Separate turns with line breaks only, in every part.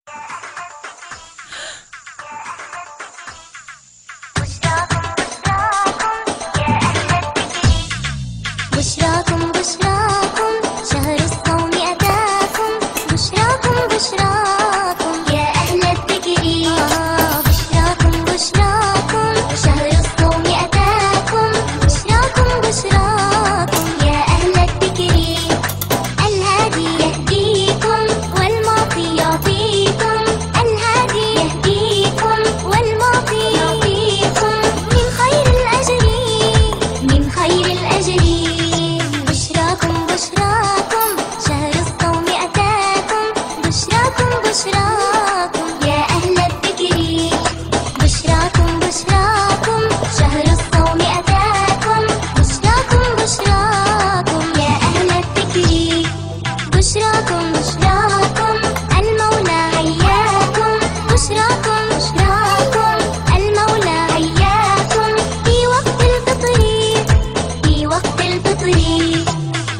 بشراكم بشراكم شهر الصوم أتاكم، بشراكم بشراكم يا أهل الذكر. بشراكم بشراكم شهر الصوم أتاكم، بشراكم بشراكم يا أهل الذكر. الهادي يهديكم والمعطي يعطيكم، الهادي يهديكم والمعطي يعطيكم من خير الأجر، من خير الأجر. بشراكم بشراكم شهر الصوم أتاكم، بشراكم بشراكم يا أهل الذكر. بشراكم بشراكم شهر الصوم أتاكم، بشراكم بشراكم يا أهل الذكر. بشراكم بشراكم المولى حياكم، بشراكم بشراكم المولى حياكم في وقت الفطر، في وقت الفطر.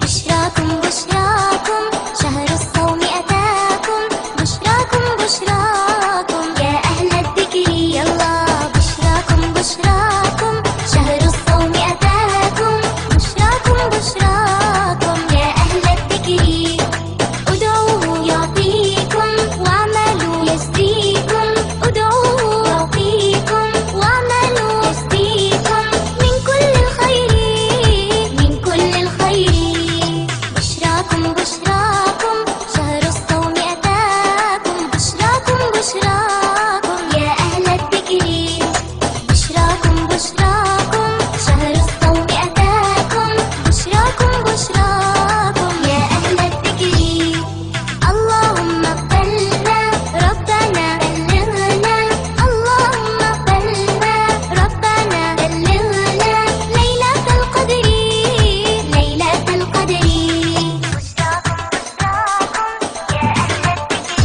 بشراكم بشراكم شهر الصوم أتاكم، بشراكم بشراكم يا أهل الذكر. يلا بشراكم بشراكم شهر الصوم أتاكم، بشراكم بشراكم يا أهل الذكر. ادعوه يعطيكم واعملوا يزديكم، ادعوه يعطيكم واعملوا يزديكم من كل الخير، من كل الخير. بشراكم بشراكم شهر الصوم أتاكم، بشراكم بشراكم يا أهل الذكر. بشراكم بشراكم شهر الصوم أتاكم، بشراكم بشراكم يا أهل الذكر. اللهم اقبلنا ربنا بلغنا، اللهم اقبلنا ربنا بلغنا ليلة القدر، ليلة القدر. بشراكم بشراكم يا أهل الذكر.